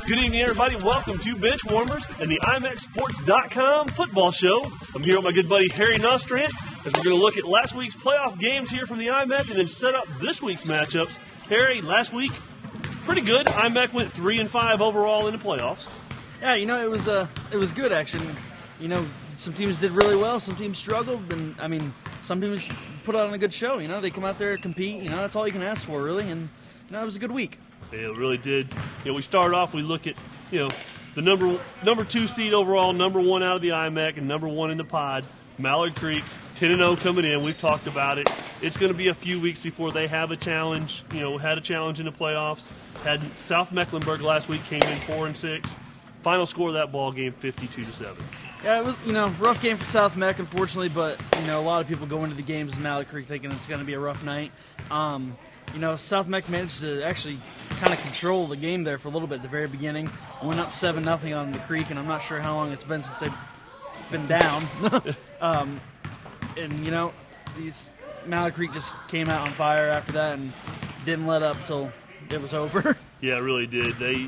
Good evening, everybody. Welcome to Benchwarmers and the IMECSports.com football show. I'm here with my good buddy Harry Nostrand as we're going to look at last week's playoff games here from the IMECK and then set up this week's matchups. Harry, last week, pretty good. IMECK went 3-5 overall in the playoffs. Yeah, it was good actually. Some teams did really well, some teams struggled, and some teams put on a good show. They come out there and compete. That's all you can ask for, really. And it was a good week. Yeah, it really did. We started off, we look at, the number 2 seed overall, number 1 out of the IMECK, and number 1 in the pod, Mallard Creek, 10-0 coming in. We've talked about it. It's going to be a few weeks before they have a challenge. Had a challenge in the playoffs. Had South Mecklenburg last week, came in 4-6. Final score of that ball game, 52-7. Yeah, it was, rough game for South Meck, unfortunately, but, a lot of people go into the games in Malik Creek thinking it's going to be a rough night. South Meck managed to actually kind of control the game there for a little bit at the very beginning. Went up 7-0 on the Creek, and I'm not sure how long it's been since they've been down. These Mallard Creek just came out on fire after that and didn't let up till it was over. Yeah, it really did. They,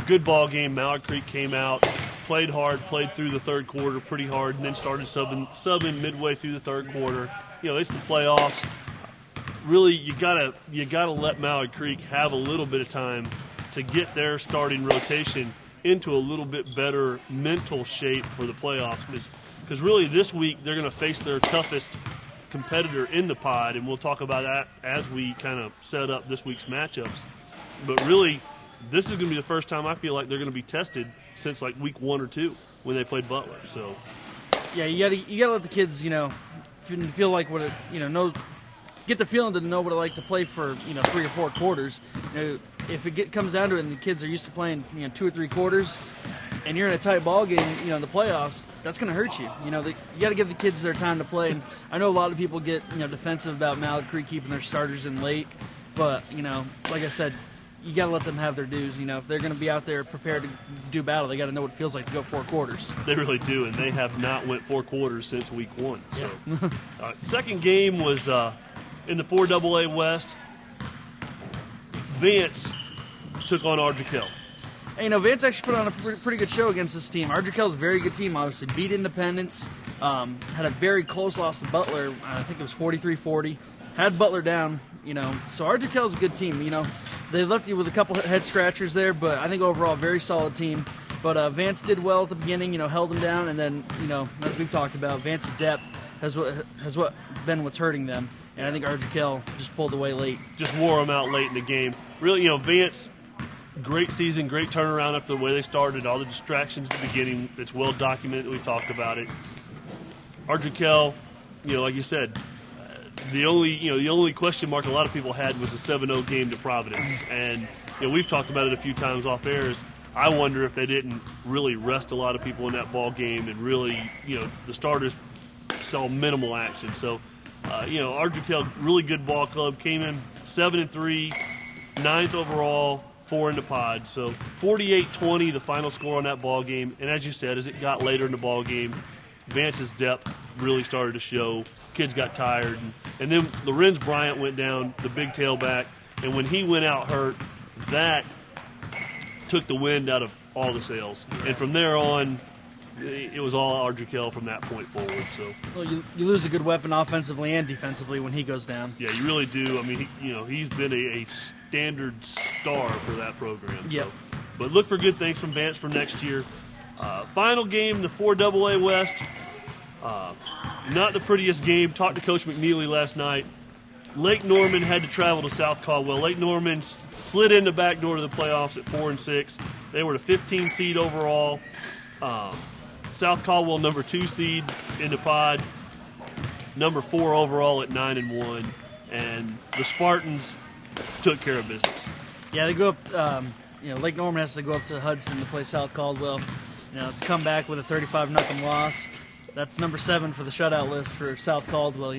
good ball game. Mallard Creek came out, played hard, played through the third quarter pretty hard, and then started subbing midway through the third quarter. It's the playoffs. Really, you gotta let Mallard Creek have a little bit of time to get their starting rotation into a little bit better mental shape for the playoffs. Because really this week they're going to face their toughest competitor in the pod, and we'll talk about that as we kind of set up this week's matchups. But really, this is going to be the first time I feel like they're going to be tested since like week 1 or 2 when they played Butler. So, yeah, you gotta let the kids feel like what get the feeling to know what it like to play for 3 or 4 quarters. If it comes down to it and the kids are used to playing 2 or 3 quarters, and you're in a tight ball game in the playoffs, that's going to hurt you. You got to give the kids their time to play. And I know a lot of people get defensive about Mallard Creek keeping their starters in late, but like I said, you got to let them have their dues. If they're going to be out there prepared to do battle, they got to know what it feels like to go 4 quarters. They really do, and they have not went 4 quarters since week 1. So, second game was in the 4AA West. Vance took on Ardrey. Hey, Vance actually put on a pretty good show against this team. Ardrey is a very good team, obviously. Beat Independence. Had a very close loss to Butler. I think it was 43-40. Had Butler down, So Ardrey is a good team. They left you with a couple head scratchers there, but I think overall very solid team. But Vance did well at the beginning, held them down. And then, as we've talked about, Vance's depth has been what's hurting them. And I think Ardrey just pulled away late. Just wore them out late in the game. Really, Vance, great season, great turnaround after the way they started. All the distractions at the beginning, it's well documented. We talked about it. Ardrey, like you said, the only question mark a lot of people had was the 7-0 game to Providence. And, we've talked about it a few times off air. I wonder if they didn't really rest a lot of people in that ball game and really, the starters saw minimal action. So, Ardrey, really good ball club, came in 7-3, 9th overall, 4 in the pod. So 48-20, the final score on that ball game. And as you said, as it got later in the ball game, Vance's depth really started to show. Kids got tired. And then Lorenz Bryant went down, the big tailback. And when he went out hurt, that took the wind out of all the sails. And from there on, it was all Ardrey from that point forward. So, well, you lose a good weapon offensively and defensively when he goes down. Yeah, you really do. He's been a standard star for that program. Yep. So. But look for good things from Vance for next year. Final game, the 4AA West. Not the prettiest game. Talked to Coach McNeely last night. Lake Norman had to travel to South Caldwell. Lake Norman slid in the back door to the playoffs at 4-6. They were the 15 seed overall. South Caldwell, number 2 seed in the pod, number 4 overall at 9-1, and the Spartans took care of business. Yeah, they go up. Lake Norman has to go up to Hudson to play South Caldwell. To come back with a 35-0 loss. That's number 7 for the shutout list for South Caldwell.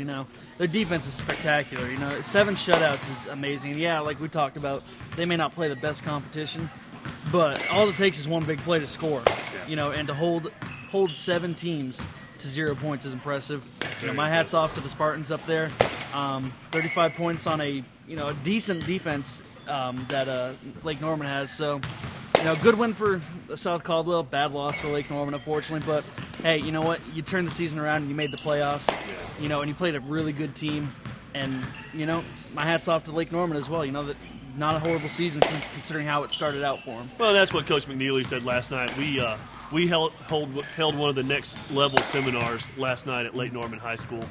Their defense is spectacular. 7 shutouts is amazing. And yeah, like we talked about, they may not play the best competition, but all it takes is one big play to score. And to hold 7 teams to 0 points is impressive. My hat's off to the Spartans up there. 35 points on a decent defense that Lake Norman has. So. Good win for South Caldwell, bad loss for Lake Norman, unfortunately. But, hey, you know what? You turned the season around and you made the playoffs, and you played a really good team. And, my hat's off to Lake Norman as well. That not a horrible season considering how it started out for them. Well, that's what Coach McNeely said last night. We held one of the next level seminars last night at Lake Norman High School.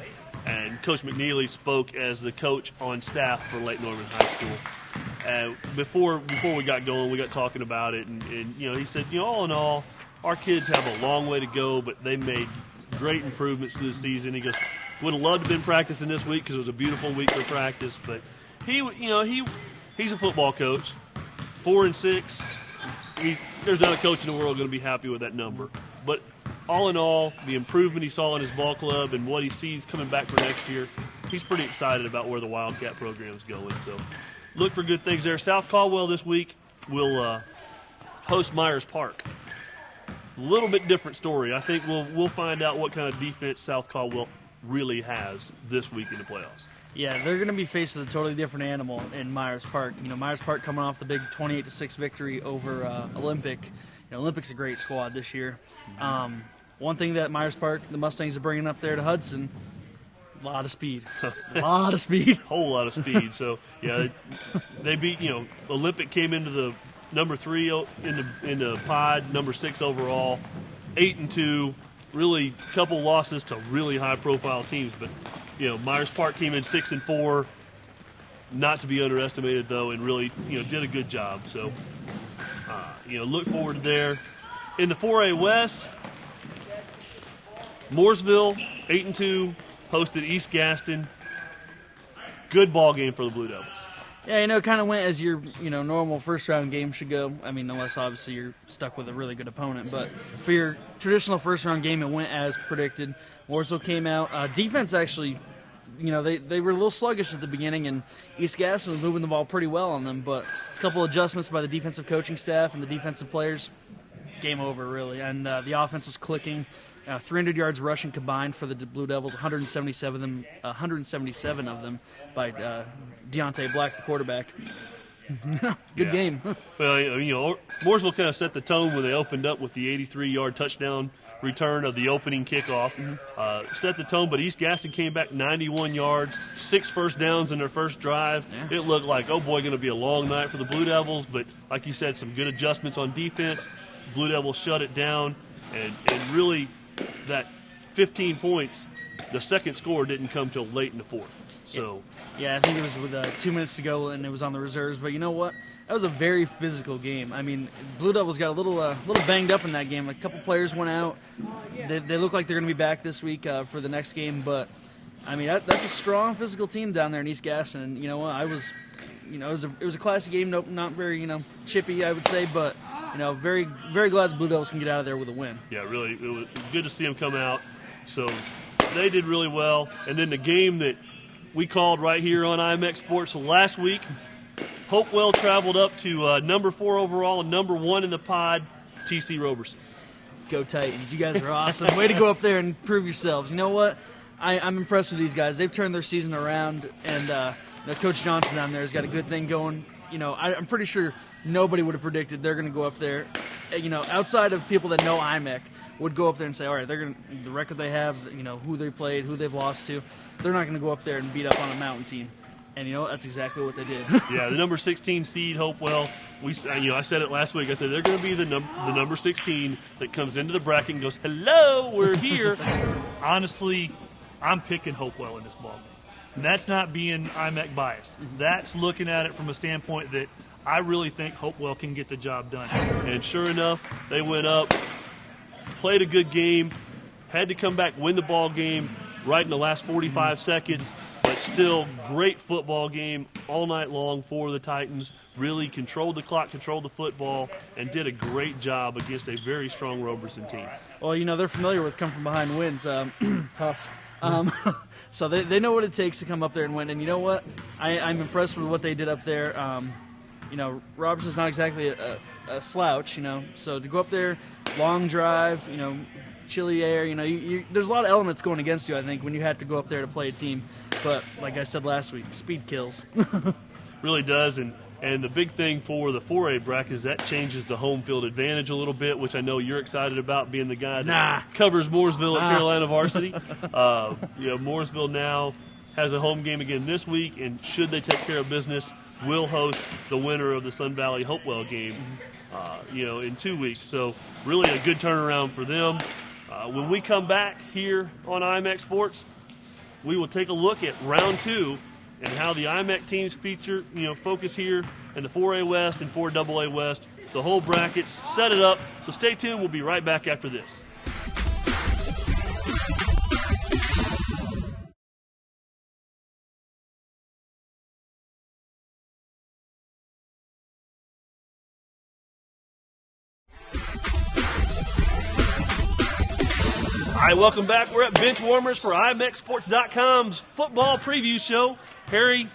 And Coach McNeely spoke as the coach on staff for Lake Norman High School. Before we got going, we got talking about it, and he said, all in all, our kids have a long way to go, but they made great improvements through the season. He goes, would have loved to have been practicing this week because it was a beautiful week for practice, but he's a football coach, 4-6. There's not a coach in the world going to be happy with that number, but all in all, the improvement he saw in his ball club and what he sees coming back for next year, he's pretty excited about where the Wildcat program is going. So look for good things there. South Caldwell this week will host Myers Park. A little bit different story. I think we'll find out what kind of defense South Caldwell really has this week in the playoffs. Yeah, they're going to be faced with a totally different animal in Myers Park. Myers Park coming off the big 28-6 victory over Olympic. Olympic's a great squad this year. One thing that Myers Park, the Mustangs are bringing up there to Hudson, a lot of speed. A lot of speed. Whole lot of speed. So, yeah, they beat, Olympic came into the number 3 in the pod, number 6 overall, 8-2, really a couple losses to really high-profile teams. But, Myers Park came in 6-4, not to be underestimated, though, and really, did a good job. So, look forward to there. In the 4A West, Mooresville, 8-2, hosted East Gaston. Good ball game for the Blue Devils. Yeah, it kind of went as your normal first-round game should go. I mean, unless obviously you're stuck with a really good opponent. But for your traditional first-round game, it went as predicted. Mooresville came out. Defense actually, they were a little sluggish at the beginning, and East Gaston was moving the ball pretty well on them. But a couple adjustments by the defensive coaching staff and the defensive players, game over, really. And the offense was clicking. 300 yards rushing combined for the Blue Devils, 177 of them by Deontay Black, the quarterback. Good game. Well, Mooresville kind of set the tone when they opened up with the 83-yard touchdown return of the opening kickoff. Set the tone, but East Gaston came back 91 yards, 6 first downs in their first drive. Yeah. It looked like, going to be a long night for the Blue Devils, but like you said, some good adjustments on defense. Blue Devils shut it down, and really that 15 points, the second score didn't come till late in the fourth. So yeah, I think it was with 2 minutes to go, and it was on the reserves. But you know what? That was a very physical game. I mean, Blue Devils got a little banged up in that game. A couple players went out. They look like they're going to be back this week for the next game. But I mean, that's a strong physical team down there in East Gaston. And you know what? It was a classy game. Not very chippy, I would say, but very very glad the Blue Devils can get out of there with a win. Yeah, really, it was good to see them come out. So they did really well. And then the game that we called right here on IMECK Sports last week, Hopewell traveled up to number 4 overall and number 1 in the pod, TC Roberson. Go Titans. You guys are awesome. Way to go up there and prove yourselves. You know what? I'm impressed with these guys. They've turned their season around, and Coach Johnson down there has got a good thing going. I'm pretty sure nobody would have predicted they're going to go up there. Outside of people that know IMECK, would go up there and say, all right, the record they have, who they played, who they've lost to, they're not going to go up there and beat up on a mountain team. And that's exactly what they did. Yeah, the number 16 seed Hopewell. I said it last week. I said they're going to be the number 16 that comes into the bracket and goes, "Hello, we're here." Honestly, I'm picking Hopewell in this ball game. And that's not being IMECK biased. That's looking at it from a standpoint that I really think Hopewell can get the job done. And sure enough, they went up, played a good game, had to come back, win the ball game right in the last 45 seconds. But but still great football game all night long for the Titans. Really controlled the clock, controlled the football, and did a great job against a very strong Roberson team. Well, they're familiar with come from behind wins. Tough. So they know what it takes to come up there and win. And you know what? I'm impressed with what they did up there. Robertson's not exactly a slouch, So to go up there, long drive, chilly air, there's a lot of elements going against you, I think, when you have to go up there to play a team. But like I said last week, speed kills. Really does, and the big thing for the 4A bracket is that changes the home field advantage a little bit, which I know you're excited about, being the guy that covers Mooresville at Carolina Varsity. Mooresville now has a home game again this week, and should they take care of business, will host the winner of the Sun Valley Hopewell game, in 2 weeks. So really a good turnaround for them. When we come back here on IMECK Sports, we will take a look at round 2 and how the IMECK teams focus here in the 4A West and 4AA West, the whole brackets, set it up. So stay tuned. We'll be right back after this. All right, welcome back. We're at Benchwarmers for IMECSports.com's football preview show. Harry,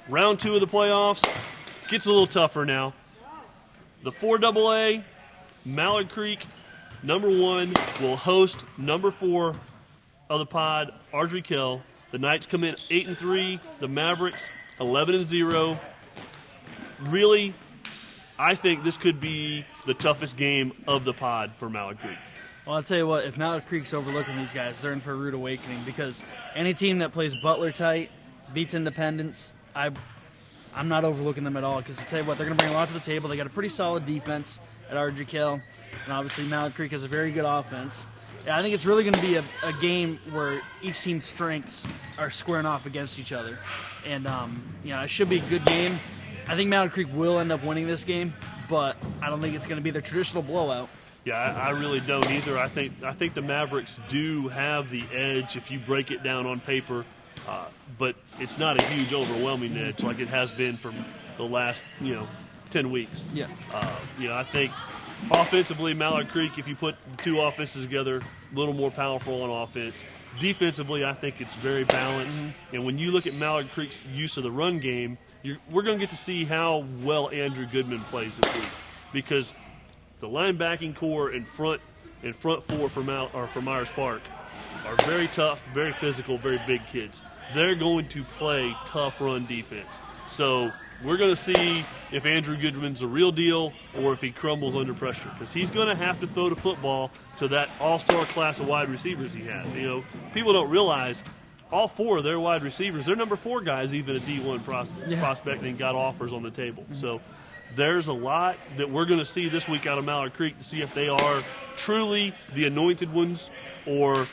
round 2 of the playoffs gets a little tougher now. The 4AA, Mallard Creek, number 1, will host number 4 of the pod, Ardrey Kell. The Knights come in 8-3. The Mavericks 11-0. Really, I think this could be the toughest game of the pod for Mallard Creek. Well, I'll tell you what, if Mallard Creek's overlooking these guys, they're in for a rude awakening, because any team that plays Butler tight, beats Independence, I'm not overlooking them at all, because I'll tell you what, they're going to bring a lot to the table. They got a pretty solid defense at Ardrey Kell, and obviously Mallard Creek has a very good offense. I think it's really going to be a game where each team's strengths are squaring off against each other. And, it should be a good game. I think Mallard Creek will end up winning this game, but I don't think it's going to be their traditional blowout. Yeah, I really don't either. I think the Mavericks do have the edge if you break it down on paper, but it's not a huge, overwhelming edge like it has been from the last 10 weeks. Yeah. I think offensively, Mallard Creek, if you put the two offenses together, a little more powerful on offense. Defensively, I think it's very balanced. Mm-hmm. And when you look at Mallard Creek's use of the run game, we're going to get to see how well Andrew Goodman plays this week, because the linebacking core and front four for Myers Park are very tough, very physical, very big kids. They're going to play tough run defense. So we're going to see if Andrew Goodman's the real deal or if he crumbles under pressure, because he's going to have to throw the football to that all-star class of wide receivers he has. People don't realize all 4 of their wide receivers, they're number 4 guys, even a D1 prospect, and got offers on the table. Mm-hmm. So there's a lot that we're going to see this week out of Mallard Creek to see if they are truly the anointed ones, or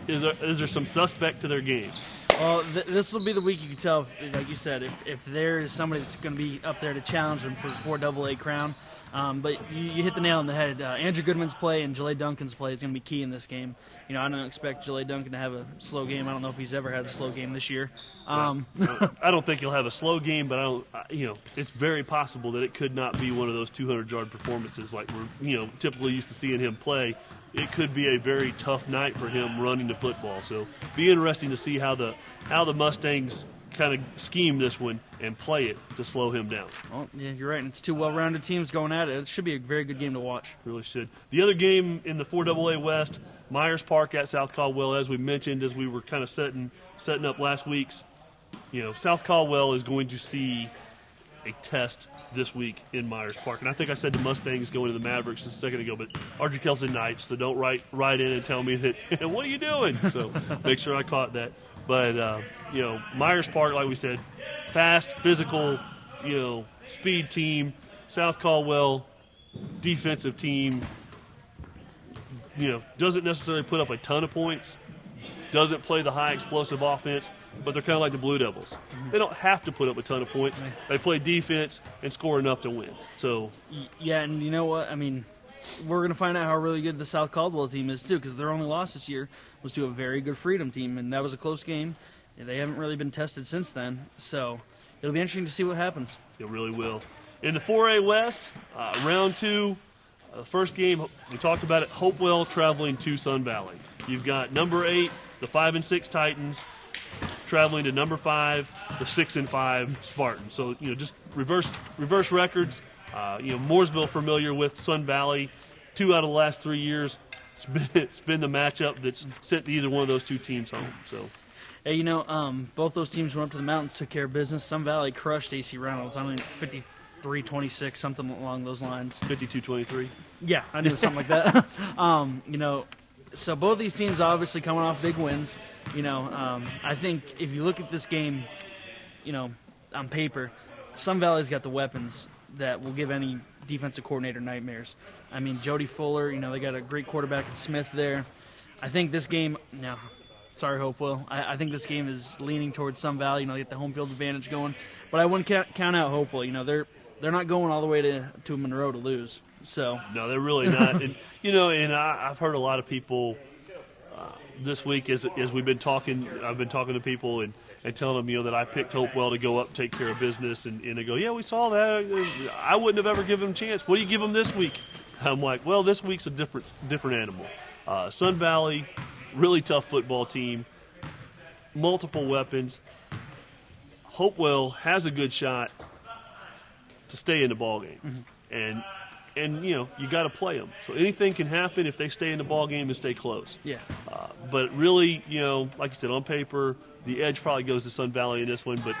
is there some suspect to their game. Well, this will be the week you can tell, like you said, if there is somebody that's going to be up there to challenge them for the 4AA crown. But you hit the nail on the head. Andrew Goodman's play and Jalea Duncan's play is going to be key in this game. I don't expect Jalea Duncan to have a slow game. I don't know if he's ever had a slow game this year. I don't think he'll have a slow game, but it's very possible that it could not be one of those 200-yard performances like we're typically used to seeing him play. It could be a very tough night for him running the football. So be interesting to see how the Mustangs kind of scheme this one and play it to slow him down. Well, yeah, you're right. And it's 2 well-rounded teams going at it. It should be a very good game to watch. Really should. The other game in the 4AA West, Myers Park at South Caldwell, as we mentioned, as we were kind of setting up last week's, South Caldwell is going to see a test this week in Myers Park. And I think I said the Mustangs going to the Mavericks just a second ago, but Ardrey Kell's the Knights, so don't write in and tell me that, what are you doing? So make sure I caught that. But, Myers Park, like we said, fast, physical, speed team. South Caldwell, defensive team, doesn't necessarily put up a ton of points, doesn't play the high explosive offense, but they're kind of like the Blue Devils. Mm-hmm. They don't have to put up a ton of points. They play defense and score enough to win. So, yeah, and you know what? I mean, we're going to find out how really good the South Caldwell team is, too, because their only loss this year was to a very good Freedom team, and that was a close game. they haven't really been tested since then. So it'll be interesting to see what happens. It really will. In the 4A West, round 2, the first game, we talked about it, Hopewell traveling to Sun Valley. You've got number 8, the 5 and 6 Titans, traveling to number 5, the 6 and 5 Spartans. So, just reverse records. Mooresville familiar with Sun Valley. 2 out of the last 3 years, it's been the matchup that's sent either one of those two teams home. So, hey, both those teams went up to the mountains, took care of business. Sun Valley crushed AC Reynolds. I mean, 53-26, something along those lines. 52-23. Yeah, I knew something like that. So both these teams obviously coming off big wins. I think if you look at this game, on paper, Sun Valley's got the weapons that will give any defensive coordinator nightmares. I mean, Jody Fuller, they got a great quarterback in Smith there. I think this game, sorry, Hopewell, I think this game is leaning towards Sun Valley, get the home field advantage going. But I wouldn't count out Hopewell. They're not going all the way to Monroe to lose. So no, they're really not. And I've heard a lot of people this week as we've been talking. I've been talking to people and telling them that I picked Hopewell to go up, take care of business, and they go, yeah, we saw that. I wouldn't have ever given them a chance. What do you give them this week? I'm like, well, this week's a different animal. Sun Valley, really tough football team, multiple weapons. Hopewell has a good shot to stay in the ball game, and you got to play them. So anything can happen if they stay in the ball game and stay close. Yeah. But really, like you said, on paper, the edge probably goes to Sun Valley in this one. But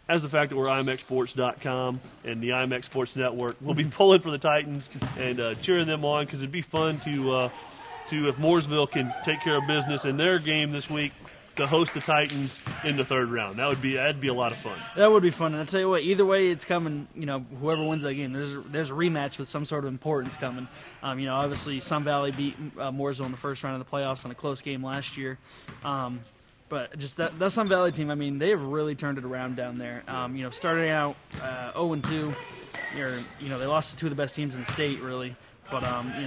as the fact that we're IMECSports.com and the IMECK Sports Network, we'll be pulling for the Titans and cheering them on because it'd be fun to if Mooresville can take care of business in their game this week, to host the Titans in the third round. That'd be a lot of fun. That would be fun. And I'll tell you what, either way it's coming, whoever wins that game, there's a rematch with some sort of importance coming. Obviously Sun Valley beat Mooresville in the first round of the playoffs in a close game last year. But just that Sun Valley team, I mean, they've really turned it around down there. Starting out 0-2, they lost to two of the best teams in the state, really. But,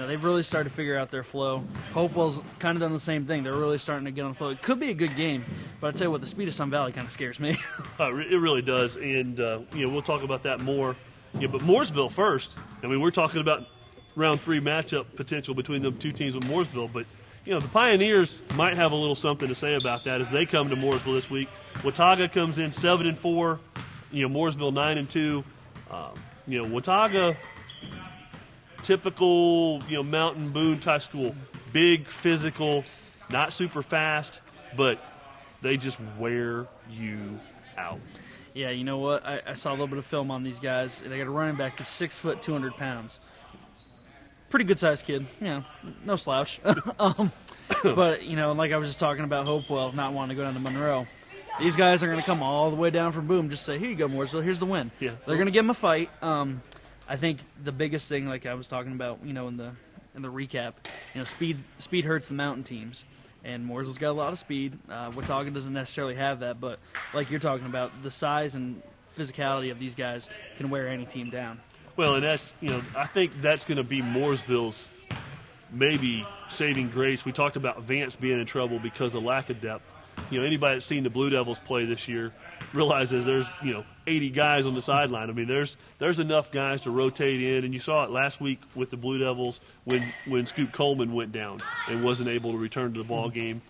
they've really started to figure out their flow. Hopewell's kind of done the same thing. They're really starting to get on the flow. It could be a good game, but I'll tell you what, the speed of Sun Valley kind of scares me. It really does, and, we'll talk about that more. But Mooresville first. I mean, we're talking about round 3 matchup potential between them two teams with Mooresville, but, the Pioneers might have a little something to say about that as they come to Mooresville this week. Watauga comes in 7-4, Mooresville 9-2. Watauga, typical, Mountain Boone type school, big, physical, not super fast, but they just wear you out. Yeah, you know what? I saw a little bit of film on these guys. They got a running back that's 6 foot, 200 pounds. Pretty good sized kid, no slouch. But like I was just talking about Hopewell not wanting to go down to Monroe. These guys are going to come all the way down from Boone. Just say, here you go, Mooresville. Here's the win. Yeah. They're going to give them a fight. I think the biggest thing, like I was talking about, in the recap, speed hurts the mountain teams, and Mooresville's got a lot of speed. Watauga doesn't necessarily have that, but like you're talking about, the size and physicality of these guys can wear any team down. Well, and that's I think that's going to be Mooresville's maybe saving grace. We talked about Vance being in trouble because of lack of depth. Anybody that's seen the Blue Devils play this year realizes there's 80 guys on the sideline. I mean, there's enough guys to rotate in, and you saw it last week with the Blue Devils when Scoop Coleman went down and wasn't able to return to the ball game.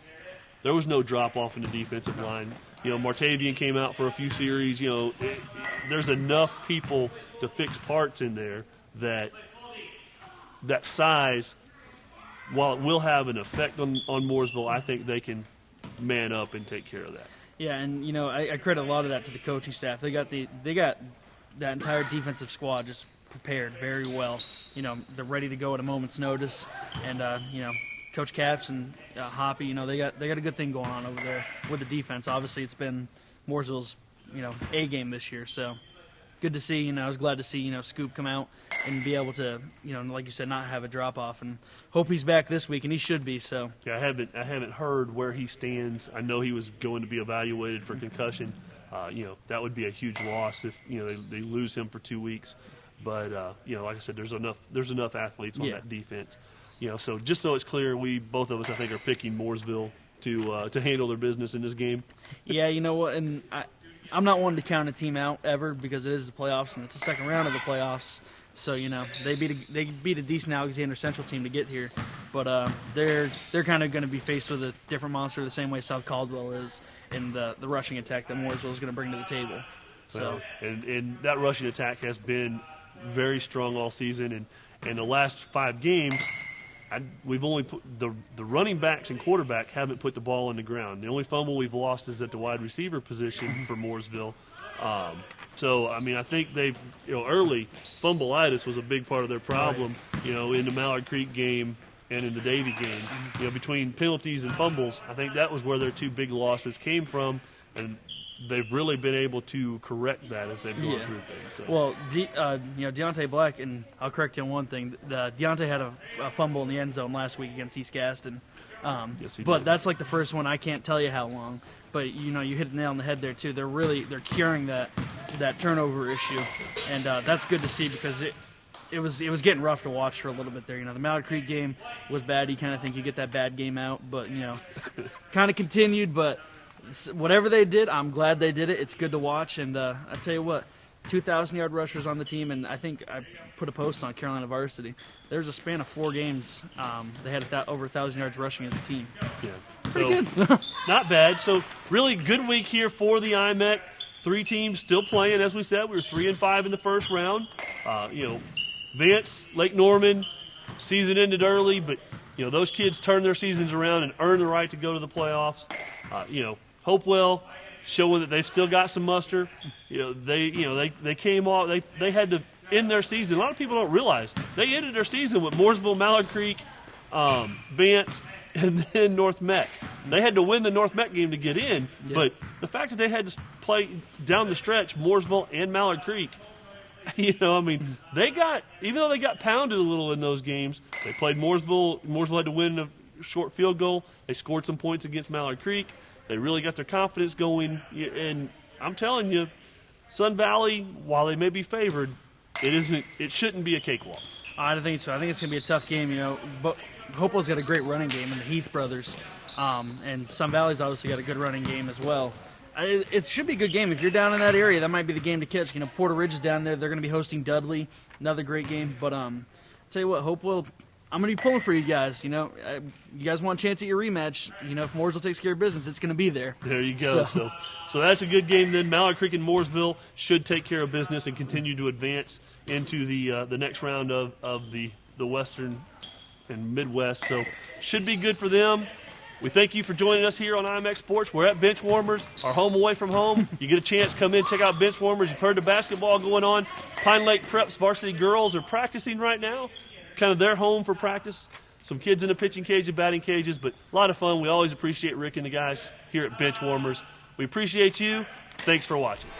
There was no drop off in the defensive line. Martavian came out for a few series. There's enough people to fix parts in there that size, while it will have an effect on Mooresville, I think they can man up and take care of that. Yeah, and I credit a lot of that to the coaching staff. They got that entire defensive squad just prepared very well. They're ready to go at a moment's notice, and Coach Caps and Hoppy, they got a good thing going on over there with the defense. Obviously, it's been Mooresville's A game this year, so good to see. I was glad to see Scoop come out and be able to like you said, not have a drop off, and hope he's back this week, and he should be. So yeah, I haven't heard where he stands. I know he was going to be evaluated for concussion. That would be a huge loss if they lose him for 2 weeks. But like I said, there's enough athletes on that defense. So just so it's clear, both of us I think are picking Mooresville to handle their business in this game. Yeah, you know what, and I'm not one to count a team out ever because it is the playoffs and it's the second round of the playoffs. So they beat a decent Alexander Central team to get here, but they're kind of going to be faced with a different monster the same way South Caldwell is in the rushing attack that Mooresville is going to bring to the table. So and that rushing attack has been very strong all season, and in the last 5 games, we've only put the running backs and quarterback haven't put the ball on the ground. The only fumble we've lost is at the wide receiver position for Mooresville. So, I mean, I think they've, early fumbleitis was a big part of their problem, in the Mallard Creek game and in the Davie game. Between penalties and fumbles, I think that was where their 2 big losses came from, and they've really been able to correct that as they've gone through things. So. Well, Deontay Black, and I'll correct you on one thing. Deontay had a fumble in the end zone last week against East Gaston. Yes, he but did. That's like the first one. I can't tell you how long. But, you hit the nail on the head there, too. They're curing that turnover issue. And that's good to see because it was getting rough to watch for a little bit there. The Mallard Creek game was bad. You kind of think you get that bad game out. But, kind of continued. But whatever they did, I'm glad they did it. It's good to watch. And I tell you what, 2,000-yard rushers on the team. And I think I put a post on Carolina Varsity. There was a span of 4 games. They had over 1,000 yards rushing as a team. Yeah. Pretty so, good. Not bad. So, really good week here for the IMECK. 3 teams still playing. As we said, we were 3-5 in the first round. Vance, Lake Norman, season ended early, but, those kids turned their seasons around and earned the right to go to the playoffs. Hopewell showing that they've still got some muster. They came off. They had to end their season. A lot of people don't realize they ended their season with Mooresville, Mallard Creek, Vance, and then North MECK. They had to win the North MECK game to get in, but the fact that they had to play down the stretch Mooresville and Mallard Creek, they got, even though they got pounded a little in those games, they played Mooresville. Mooresville had to win a short field goal. They scored some points against Mallard Creek. They really got their confidence going, and I'm telling you, Sun Valley, while they may be favored, it shouldn't be a cakewalk. I don't think so. I think it's going to be a tough game, but Hopewell's got a great running game in the Heath brothers, and Sun Valley's obviously got a good running game as well. It should be a good game. If you're down in that area, that might be the game to catch. Porter Ridge is down there. They're going to be hosting Dudley, another great game. But tell you what, Hopewell, I'm going to be pulling for you guys. You guys want a chance at your rematch. If Mooresville takes care of business, it's going to be there. There you go. So that's a good game then. Mallard Creek and Mooresville should take care of business and continue to advance into the next round of the Western and Midwest. So should be good for them. We thank you for joining us here on IMECK Sports. We're at Benchwarmers, our home away from home. You get a chance, come in, check out Benchwarmers. You've heard the basketball going on. Pine Lake Prep's varsity girls are practicing right now, kind of their home for practice. Some kids in the pitching cage and batting cages, but a lot of fun. We always appreciate Rick and the guys here at Benchwarmers. We appreciate you. Thanks for watching.